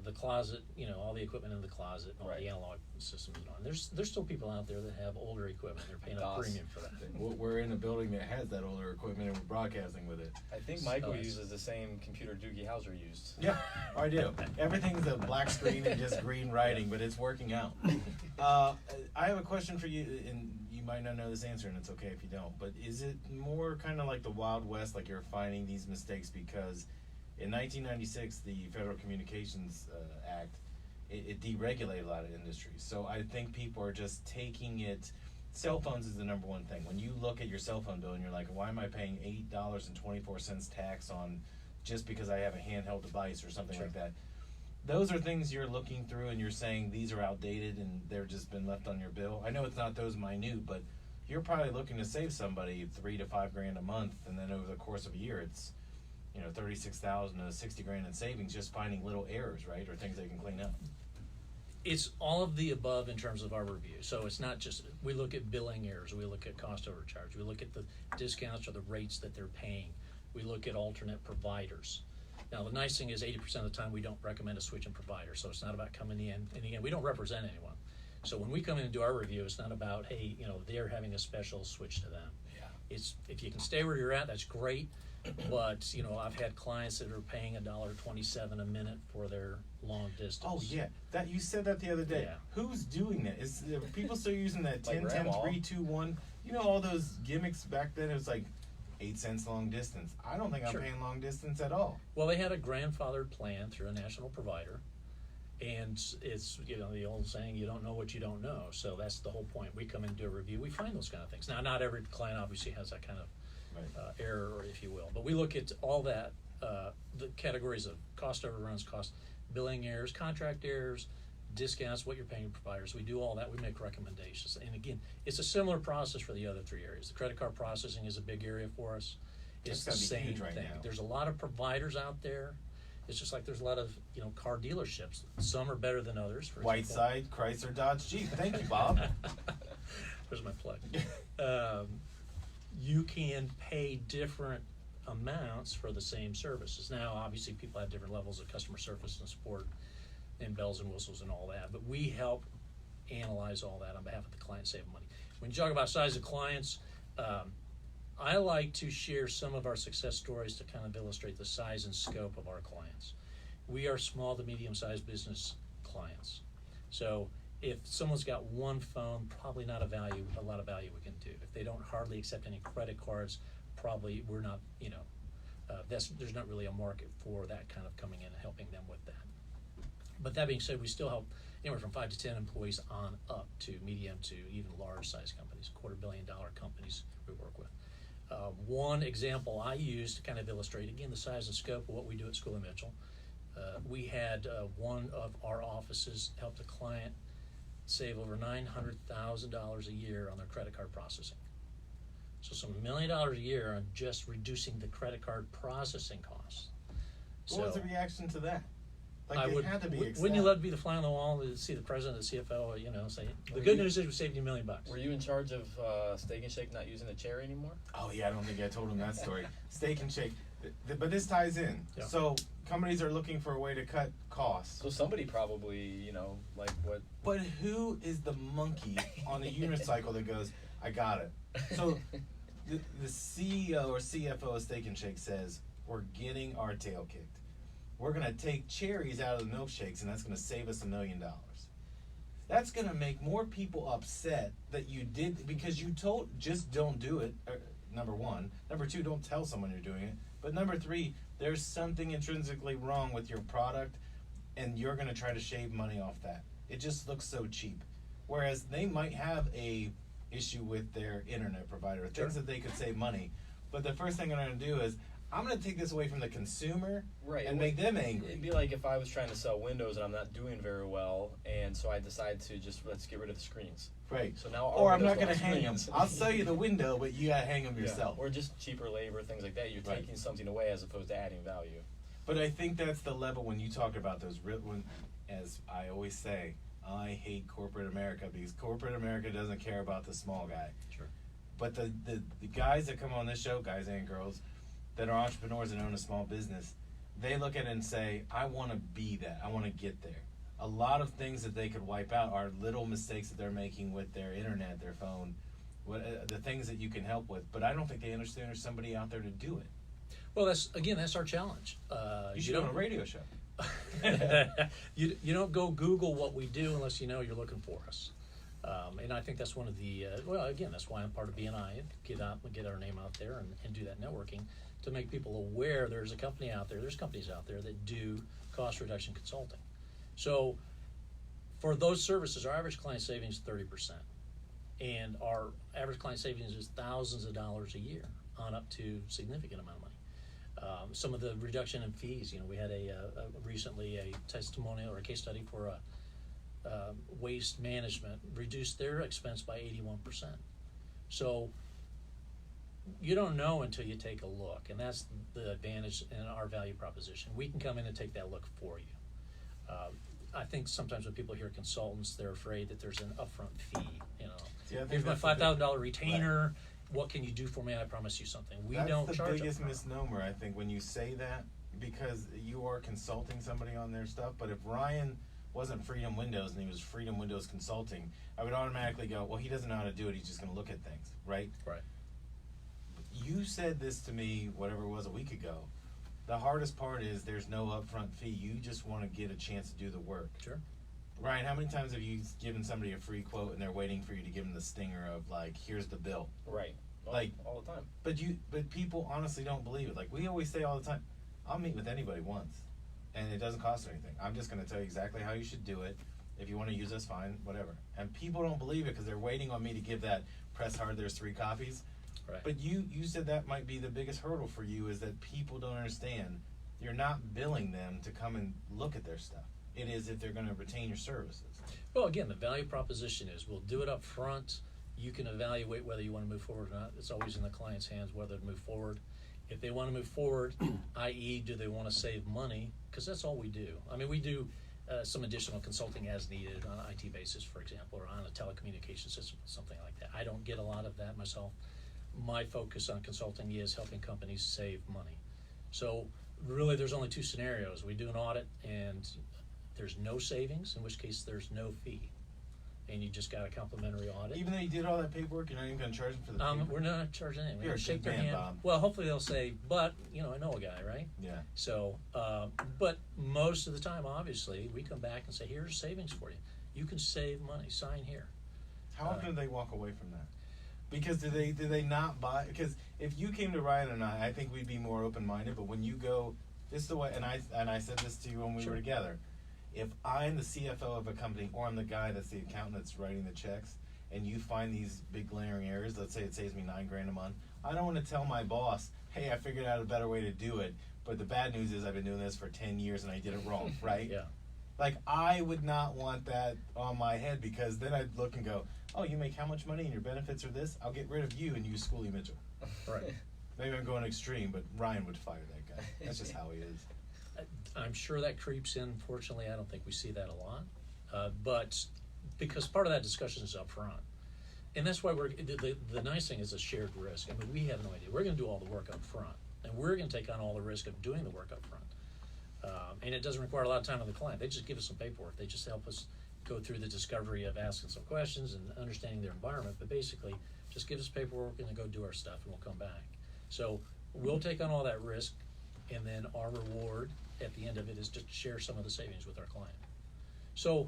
the closet, all the equipment in the closet, and all Right. the analog systems and on. There's still people out there that have older equipment. They're paying a DOS. premium for that. We're in a building that has that older equipment, and we're broadcasting with it. I think Michael Nice. uses the same computer Doogie Howser used. Yeah, I do. Everything's a black screen and just green writing, but it's working out. I have a question for you, and you might not know this answer, and it's okay if you don't. But is it more kind of like the Wild West, like you're finding these mistakes because in 1996, the Federal Communications Act, it deregulated a lot of industries. So I think people are just taking it. Cell phones is the number one thing. When you look at your cell phone bill and you're like, why am I paying $8.24 tax on just because I have a handheld device or something Sure. like that? Those are things you're looking through and you're saying these are outdated and they're just been left on your bill. I know it's not those minute, but you're probably looking to save somebody $3 to $5 grand a month, and then over the course of a year, it's $36,000 to $60,000 in savings just finding little errors, right, or things they can clean up. It's all of the above in terms of our review. So it's not just, we look at billing errors, we look at cost overcharge, we look at the discounts or the rates that they're paying, we look at alternate providers. Now, the nice thing is 80% of the time we don't recommend a switch in provider, so it's not about coming in, and again, we don't represent anyone. So when we come in and do our review, it's not about, hey, they're having a special, switch to them. Yeah. It's, if you can stay where you're at, that's great. But I've had clients that are paying $1.27 a minute for their long distance. Oh yeah, that you said that the other day. Yeah. Who's doing that? Is people still using that Like 10, 10, grandma. 3, 2, 1? All those gimmicks back then. It was like 8 cents long distance. I don't think I'm Sure. paying long distance at all. Well, they had a grandfathered plan through a national provider, and it's the old saying, you don't know what you don't know. So that's the whole point. We come in and do a review. We find those kind of things. Now, not every client obviously has that kind of Right. error, if you will, but we look at all that, the categories of cost overruns, cost billing errors, contract errors, discounts, what you're paying providers. We do all that. We make recommendations, and again, it's a similar process for the other three areas. The credit card processing is a big area for us. It's the That's gotta be same huge right thing. now. There's a lot of providers out there. It's just like there's a lot of car dealerships. Some are better than others. For Whiteside Chrysler Dodge Jeep. Thank you, Bob. There's my plug. You can pay different amounts for the same services. Now, obviously, people have different levels of customer service and support and bells and whistles and all that, but we help analyze all that on behalf of the client, save money. When you talk about size of clients, I like to share some of our success stories to kind of illustrate the size and scope of our clients. We are small to medium-sized business clients. So if someone's got one phone, probably not a lot of value we can do. If they don't hardly accept any credit cards, probably we're not, there's not really a market for that kind of coming in and helping them with that. But that being said, we still help anywhere from 5 to 10 employees on up to medium to even large size companies, $250 million companies we work with. One example I use to kind of illustrate, again, the size and scope of what we do at Schooley Mitchell. We had one of our offices help a client save over $900,000 a year on their credit card processing. So some $1 million a year on just reducing the credit card processing costs. What was the reaction to that? Like, I would, had to be ecstatic. wouldn't you love to be the fly on the wall to see the president, the CFO, say, the good news is we saved you $1 million. Were you in charge of Steak and Shake not using the chair anymore? Oh yeah, I don't think I told him that story. Steak and Shake, but this ties in. Yeah. So companies are looking for a way to cut costs. So somebody probably, like what? But who is the monkey on the unicycle that goes, I got it? So the CEO or CFO of Steak and Shake says, we're getting our tail kicked. We're going to take cherries out of the milkshakes, and that's going to save us $1 million. That's going to make more people upset that you did, because you told, just don't do it, number one. Number two, don't tell someone you're doing it. But number three, there's something intrinsically wrong with your product, and you're going to try to shave money off that. It just looks so cheap. Whereas they might have a issue with their internet provider, things that they could save money. But the first thing they're going to do is, I'm going to take this away from the consumer and make them angry. It'd be like if I was trying to sell windows and I'm not doing very well, and so I decide to let's get rid of the screens. Right. So now or I'm not going to hang them. I'll sell you the window, but you got to hang them yourself. Or just cheaper labor, things like that. You're taking something away as opposed to adding value. But I think that's the level when you talk about those, as I always say, I hate corporate America because corporate America doesn't care about the small guy. Sure. But the guys that come on this show, guys and girls, that are entrepreneurs and own a small business, they look at it and say, I want to be that. I want to get there. A lot of things that they could wipe out are little mistakes that they're making with their internet, their phone, the things that you can help with. But I don't think they understand there's somebody out there to do it. Well, that's our challenge. You should own a radio show. You don't go Google what we do unless you know you're looking for us. And I think that's one of the, that's why I'm part of BNI, get our name out there and do that networking to make people aware there's companies out there that do cost reduction consulting. So for those services, our average client savings is 30%. And our average client savings is thousands of dollars a year on up to significant amount of money. Some of the reduction in fees, we had recently a testimonial or a case study for waste management reduced their expense by 81%. So you don't know until you take a look, and that's the advantage in our value proposition. We can come in and take that look for you. I think sometimes when people hear consultants, they're afraid that there's an upfront fee. Here's my $5,000 retainer. Right. What can you do for me? I promise you something. That's don't the charge biggest upfront. misnomer, I think, when you say that, because you are consulting somebody on their stuff. But if Ryan wasn't Freedom Windows and he was Freedom Windows Consulting, I would automatically go, well, he doesn't know how to do it. He's just going to look at things, right? Right. You said this to me, whatever it was, a week ago. The hardest part is there's no upfront fee. You just want to get a chance to do the work. Sure. Ryan, how many times have you given somebody a free quote and they're waiting for you to give them the stinger of like, here's the bill? Right. All the time. But people honestly don't believe it. Like we always say all the time, I'll meet with anybody once, and it doesn't cost anything. I'm just going to tell you exactly how you should do it. If you want to use us, fine, whatever. And people don't believe it because they're waiting on me to give that press hard. There's 3 copies. Right. But you said that might be the biggest hurdle for you is that people don't understand. You're not billing them to come and look at their stuff. It is if they're going to retain your services. Well, again, the value proposition is we'll do it up front. You can evaluate whether you want to move forward or not. It's always in the client's hands whether to move forward. If they want to move forward, i.e., do they want to save money? Because that's all we do. I mean, we do some additional consulting as needed on an IT basis, for example, or on a telecommunication system, something like that. I don't get a lot of that myself. my focus on consulting is helping companies save money. So really there's only two scenarios. We do an audit and there's no savings, in which case there's no fee. And you just got a complimentary audit. Even though you did all that paperwork, you're not even going to charge them for the paperwork? We're not charging anything. You're a Shake good their man, hand. Bob. Well, hopefully they'll say, but, you know, I know a guy, right? Yeah. So, but most of the time, obviously, we come back and say, here's savings for you. You can save money. Sign here. How often do they walk away from that? Because do they not buy? Because if you came to Ryan and I think we'd be more open-minded. But when you go, this is the way, and I said this to you when we Sure. were together. If I'm the CFO of a company, or I'm the guy that's the accountant that's writing the checks, and you find these big glaring errors, let's say it saves me $9,000 a month, I don't want to tell my boss, hey, I figured out a better way to do it. But the bad news is I've been doing this for 10 years and I did it wrong, right? Yeah. Like, I would not want that on my head, because then I'd look and go, oh, you make how much money and your benefits are this? I'll get rid of you and use Schooley Mitchell. Right. Maybe I'm going extreme, but Ryan would fire that guy. That's just how he is. I'm sure that creeps in. Fortunately, I don't think we see that a lot. But because part of that discussion is up front. And that's why the nice thing is a shared risk. I mean, we have no idea. We're going to do all the work up front. And we're going to take on all the risk of doing the work up front. And it doesn't require a lot of time on the client. They just give us some paperwork. They just help us go through the discovery of asking some questions and understanding their environment. But basically, just give us paperwork and then go do our stuff and we'll come back. So we'll take on all that risk, and then our reward at the end of it is to share some of the savings with our client. So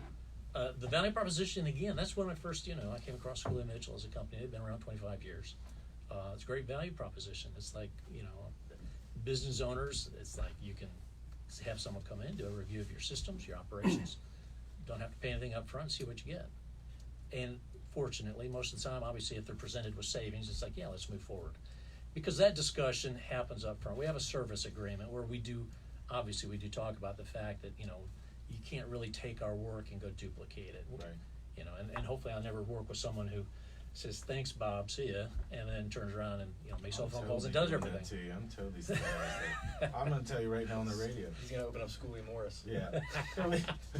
the value proposition, again, that's when I first, I came across Schooley Mitchell as a company. They've been around 25 years. It's a great value proposition. It's like, business owners, it's like you can have someone come in, do a review of your systems, your operations. Don't have to pay anything up front, see what you get. And fortunately, most of the time, obviously, if they're presented with savings, it's like, yeah, let's move forward. Because that discussion happens up front. We have a service agreement where we do talk about the fact that, you can't really take our work and go duplicate it. Right. And hopefully I'll never work with someone who says, thanks, Bob, see ya, and then turns around and, makes all phone calls and does everything. To you. I'm totally saying that. I'm going to tell you right now on the radio. He's going to open up Schooley Morris. Yeah.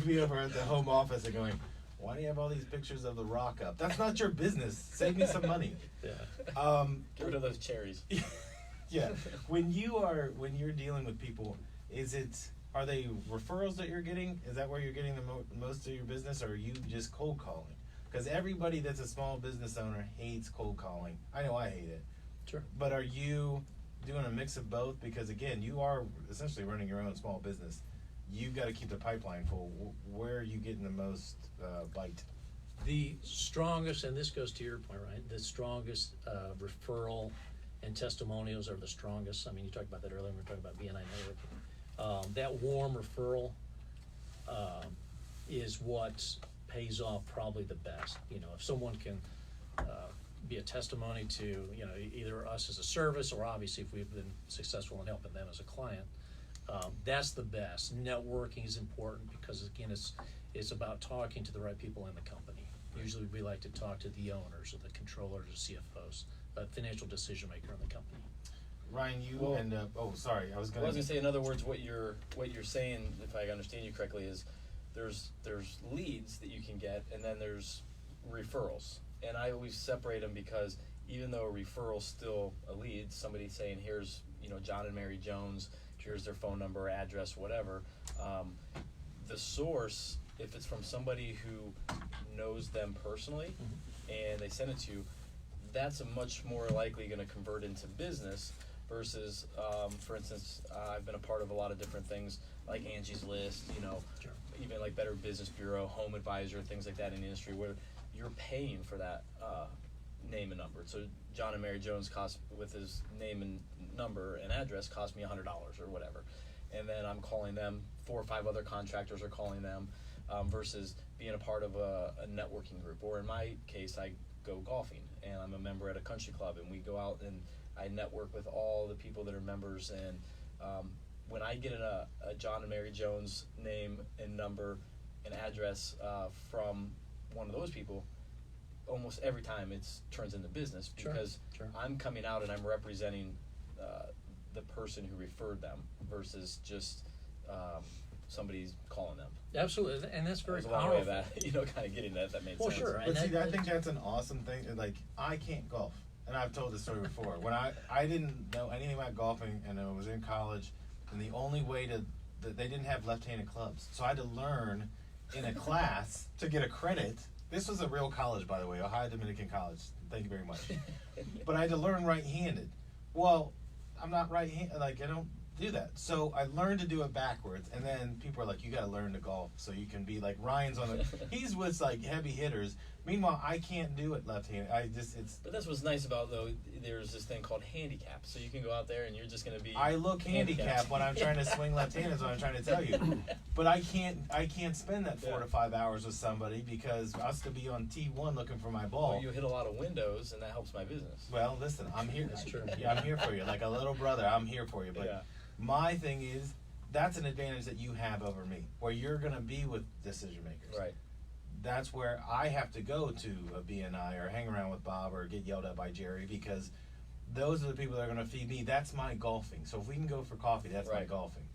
Be over at the home office and going, why do you have all these pictures of the Rock up? That's not your business. Save me some money. Yeah. Get rid of those cherries. Yeah. When you're dealing with people, are they referrals that you're getting? Is that where you're getting the most of your business, or are you just cold calling? Because everybody that's a small business owner hates cold calling. I know I hate it. Sure. But are you doing a mix of both? Because again, you are essentially running your own small business. You've got to keep the pipeline full. Where are you getting the most bite? The strongest, and this goes to your point, right? The strongest referral and testimonials are the strongest. I mean, you talked about that earlier when we were talking about BNI networking. That warm referral is what pays off probably the best. If someone can be a testimony to, either us as a service, or obviously if we've been successful in helping them as a client, that's the best. Networking is important because, again, it's about talking to the right people in the company. Usually we like to talk to the owners or the controllers or CFOs, a financial decision maker in the company. Ryan, you Well, end up. Oh, sorry, I was I going was gonna say, in other words, what you're saying, if I understand you correctly, is there's leads that you can get, and then there's referrals. And I always separate them, because even though a referral's still a lead, somebody saying, here's John and Mary Jones, here's their phone number, address, whatever. The source, if it's from somebody who knows them personally, and they send it to you, that's a much more likely going to convert into business. Versus, for instance, I've been a part of a lot of different things like Angie's List, Sure. even like Better Business Bureau, Home Advisor, things like that in the industry, where you're paying for that name and number. So John and Mary Jones with his name and number and address, cost me $100 or whatever. And then I'm calling them, 4 or 5 other contractors are calling them, versus being a part of a networking group. Or in my case, I go golfing, and I'm a member at a country club, and we go out and I network with all the people that are members. And when I get a John and Mary Jones name and number and address from one of those people, almost every time it turns into business, because Sure. I'm coming out and I'm representing the person who referred them, versus just somebody's calling them. Absolutely, and that's very There's a long powerful. way of that, kind of getting that made Well, sense. sure. But And see, that- I think that's an awesome thing. Like, I can't golf. and I've told this story before. When I didn't know anything about golfing, and I was in college, and the only way they didn't have left-handed clubs, so I had to learn in a class to get a credit. This was a real college, by the way, Ohio Dominican College. Thank you very much. But I had to learn right-handed. Well, I'm not right-handed. Like, I don't do that. So I learned to do it backwards, and then people are like, you got to learn to golf so you can be like Ryan's on the. He's with like heavy hitters. Meanwhile, I can't do it left-handed. But that's what's nice about though. There's this thing called handicap, so you can go out there and you're just gonna be. I look handicapped when I'm trying to swing left-handed. Is what I'm trying to tell you. But I can't spend that 4 to 5 hours with somebody because I have to be on T1 looking for my ball. Well, you hit a lot of windows, and that helps my business. Well, listen, I'm here. That's true. Yeah, I'm here for you. Like a little brother, I'm here for you. But Yeah. my thing is, that's an advantage that you have over me, where you're going to be with decision makers. Right. That's where I have to go to a BNI or hang around with Bob or get yelled at by Jerry because those are the people that are going to feed me. That's my golfing. So if we can go for coffee, that's my Right. golfing.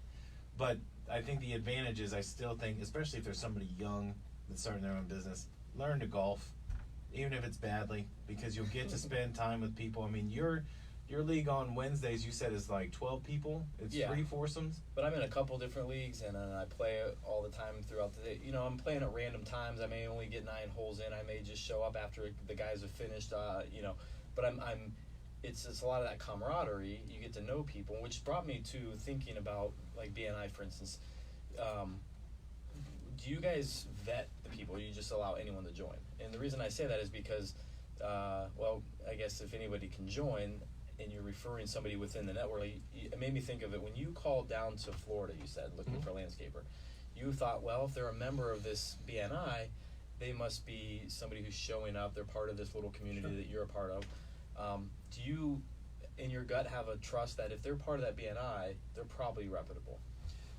But I think the advantage is I still think, especially if there's somebody young that's starting their own business, learn to golf, even if it's badly, because you'll get to spend time with people. I mean, your league on Wednesdays, you said, is like 12 people? It's Yeah. 3 foursomes? But I'm in a couple different leagues, and I play all the time throughout the day. You know, I'm playing at random times. I may only get 9 holes in. I may just show up after the guys have finished. You know, but it's a lot of that camaraderie. You get to know people, which brought me to thinking about like BNI, for instance. Do you guys vet the people, or you just allow anyone to join? And the reason I say that is because, well, I guess if anybody can join, and you're referring somebody within the network, it made me think of it when you called down to Florida. You said looking for a landscaper. You thought, well, if they're a member of this BNI, they must be somebody who's showing up. They're part of this little community that you're a part of. Do you, in your gut, have a trust that if they're part of that BNI, they're probably reputable?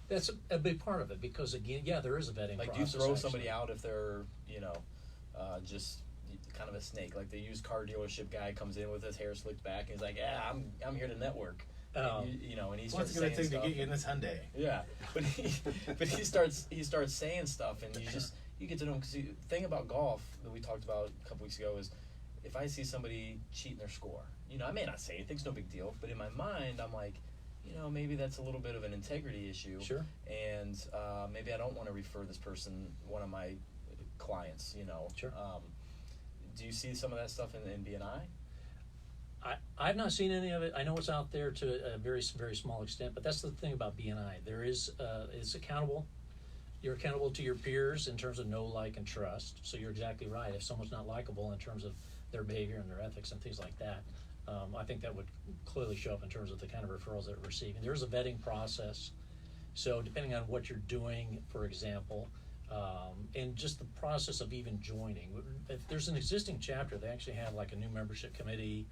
That's a big part of it because, again, yeah, there is a vetting Like, process. do you throw actually. somebody out if they're, you know, just kind of a snake? Like the used car dealership guy comes in with his hair slicked back and he's like, "Yeah, I'm here to network." And you know, and he starts What's it going to saying take to stuff. get you in this Hyundai? Yeah, but he starts saying stuff, and you get to know him. Because the thing about golf that we talked about a couple weeks ago is, if I see somebody cheating their score, you know, I may not say anything, it's no big deal, but in my mind, I'm like, you know, maybe that's a little bit of an integrity issue. Sure. And maybe I don't want to refer this person, one of my clients, you know. Sure. Do you see some of that stuff in BNI? I've not seen any of it. I know it's out there to a very, very small extent, but that's the thing about BNI. There is, it's accountable. You're accountable to your peers in terms of know, like, and trust. So you're exactly right. If someone's not likable in terms of their behavior and their ethics and things like that, I think that would clearly show up in terms of the kind of referrals that we're receiving. There's a vetting process. So depending on what you're doing, for example, and just the process of even joining. If there's an existing chapter, they actually have like a new membership committee,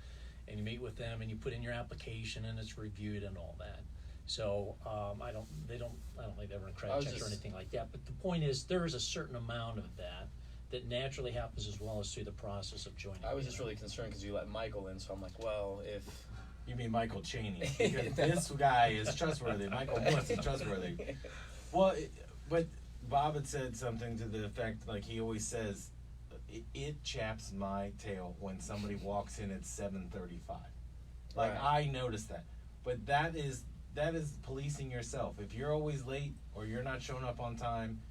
and you meet with them and you put in your application and it's reviewed and all that. So I don't think they ever credit checks or anything like that. But the point is, there is a certain amount of that naturally happens as well as through the process of joining. I was just really concerned because you let Michael in, so I'm like, well, if You mean Michael Chaney? Because this guy is trustworthy. Michael Bliss is trustworthy. Well, but Bob had said something to the effect, like he always says, it chaps my tail when somebody walks in at 7:35. Like, Right. I noticed that. But that is policing yourself. If you're always late or you're not showing up on time,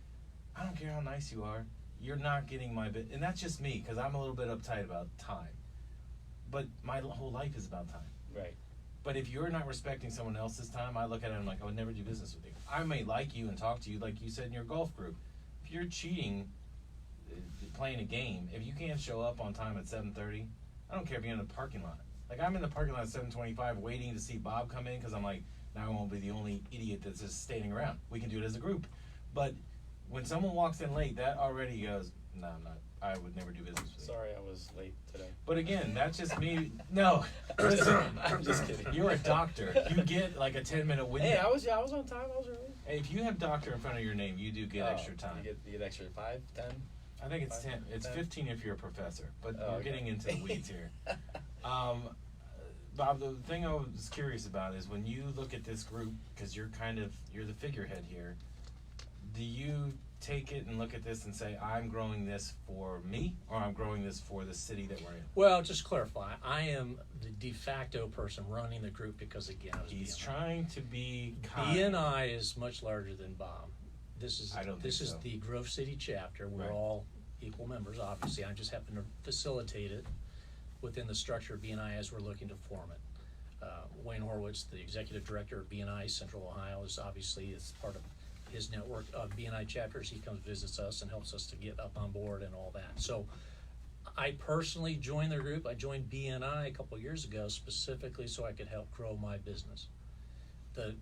I don't care how nice you are, you're not getting my bit. And that's just me, because I'm a little bit uptight about time. But my whole life is about time. right. But if you're not respecting someone else's time, I look at it and I'm like, I would never do business with you. I may like you and talk to you like you said in your golf group. If you're cheating, playing a game, if you can't show up on time at 7:30, I don't care if you're in the parking lot. Like, I'm in the parking lot at 7:25 waiting to see Bob come in because I'm like, now I won't be the only idiot that's just standing around. We can do it as a group. But when someone walks in late, that already goes, no, I'm not. I would never do business with you. Sorry, I was late today. But again, that's just me. No, listen, I'm just kidding. You're a doctor. You get like a 10-minute window. Hey, I was on time. I was early. Hey, if you have doctor in front of your name, you do get extra time. You get extra 5, 10. I think it's 10. It's 10. 15 if you're a professor. But Oh, we're okay. getting into the weeds here. Bob, the thing I was curious about is when you look at this group, because you're the figurehead here. Do you take it and look at this and say, I'm growing this for me, or I'm growing this for the city that we're in? Well, just to clarify, I am the de facto person running the group because, again, I was He's BNI. trying to be kind. BNI is much larger than Bob. This is I don't this think is so. the Grove City chapter. We're Right. all equal members, obviously. I just happen to facilitate it within the structure of BNI as we're looking to form it. Wayne Horowitz, the executive director of BNI Central Ohio, is obviously is part of his network of BNI chapters. He comes visits us and helps us to get up on board and all that. So I personally joined their group. I joined BNI a couple of years ago specifically so I could help grow my business. The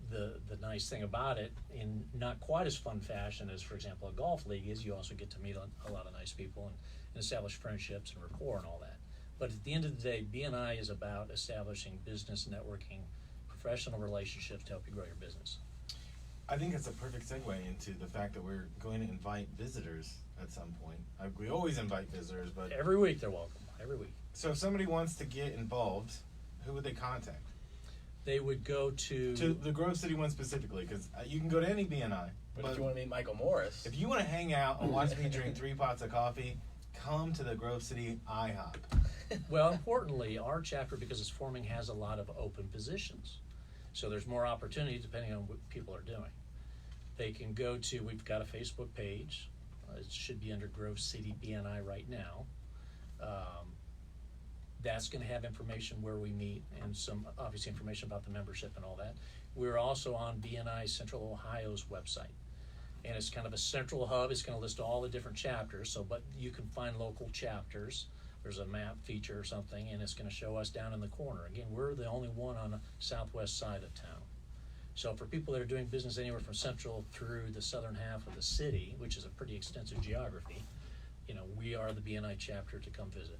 nice thing about it, in not quite as fun fashion as, for example, a golf league, is you also get to meet a lot of nice people and establish friendships and rapport and all that. But at the end of the day, BNI is about establishing business networking, professional relationships to help you grow your business. I think it's a perfect segue into the fact that we're going to invite visitors at some point. We always invite visitors, but Every week they're welcome, every week. so if somebody wants to get involved, who would they contact? They would go To the Grove City one specifically, because you can go to any BNI. But if you want to meet Michael Morris, if you want to hang out and watch me drink 3 pots of coffee, come to the Grove City IHOP. Well, importantly, our chapter, because it's forming, has a lot of open positions. So there's more opportunity depending on what people are doing. They can go to, we've got a Facebook page. It should be under Grove City BNI right now. That's going to have information where we meet and some, obviously, information about the membership and all that. We're also on BNI Central Ohio's website. And it's kind of a central hub. It's going to list all the different chapters. So, but you can find local chapters. There's a map feature or something, and it's going to show us down in the corner. Again, we're the only one on the southwest side of town. So for people that are doing business anywhere from central through the southern half of the city, which is a pretty extensive geography, we are the BNI chapter to come visit.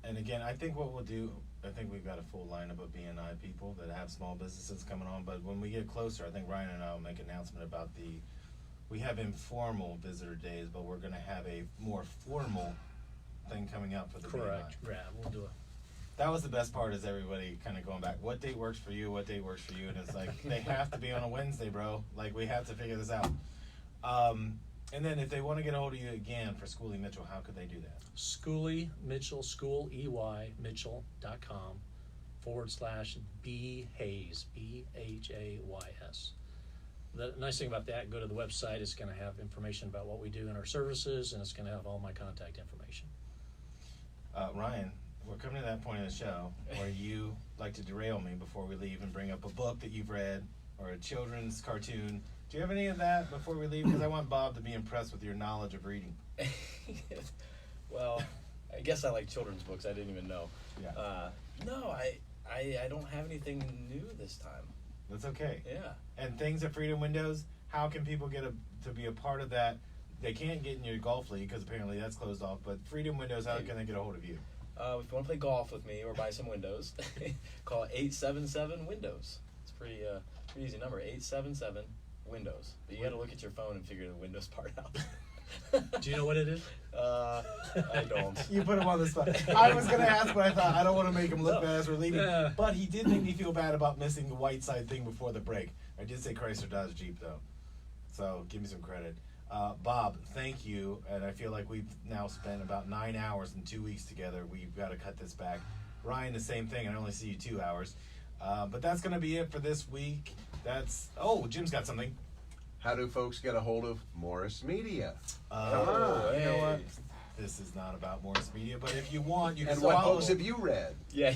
And again, I think what we'll do, I think we've got a full lineup of BNI people that have small businesses coming on, but when we get closer, I think Ryan and I will make an announcement about we have informal visitor days, but we're going to have a more formal thing coming up for the Correct. BNI. Yeah, we'll do it. That was the best part, is everybody kind of going back, what date works for you, what date works for you, and it's like, they have to be on a Wednesday, bro. Like, we have to figure this out. And then if they want to get a hold of you again for Schooley Mitchell, how could they do that? Schooley Mitchell, Mitchell.com/B Hayes, BHAYS. The nice thing about that, go to the website. It's going to have information about what we do in our services, and it's going to have all my contact information. Ryan, we're coming to that point in the show where you like to derail me before we leave and bring up a book that you've read or a children's cartoon. Do you have any of that before we leave? Because I want Bob to be impressed with your knowledge of reading. well, I guess I like children's books. I didn't even know. Yeah. No, I don't have anything new this time. That's okay. Yeah. And things at Freedom Windows, how can people get to be a part of that? They can't get in your golf league because apparently that's closed off, but Freedom Windows, how can they get a hold of you? If you want to play golf with me or buy some windows, call 877-WINDOWS. It's a pretty easy number, 877-WINDOWS. But you got to look at your phone and figure the Windows part out. Do you know what it is? I don't. You put him on the spot. I was going to ask, but I thought I don't want to make him look bad as we're leaving. Yeah. But he did make me feel bad about missing the Whiteside thing before the break. I did say Chrysler Dodge Jeep, though. So give me some credit. Bob, thank you. And I feel like we've now spent about 9 hours in 2 weeks together. We've got to cut this back. Ryan, the same thing. I only see you 2 hours. But that's going to be it for this week. Jim's got something. How do folks get a hold of Morris Media? You know what? This is not about Morris Media, but if you want, you can And what follow. books have you read? Yeah.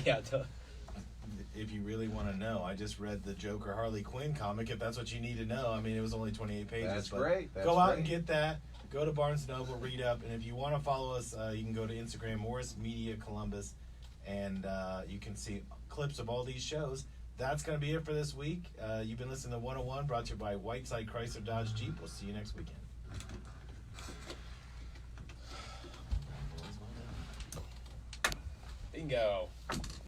If you really want to know, I just read the Joker Harley Quinn comic. If that's what you need to know, I mean, it was only 28 pages. That's but great. That's go out great. and get that. Go to Barnes & Noble, read up, and if you want to follow us, you can go to Instagram, Morris Media Columbus, and you can see clips of all these shows. That's going to be it for this week. You've been listening to 101, brought to you by Whiteside Chrysler Dodge Jeep. We'll see you next weekend. Bingo.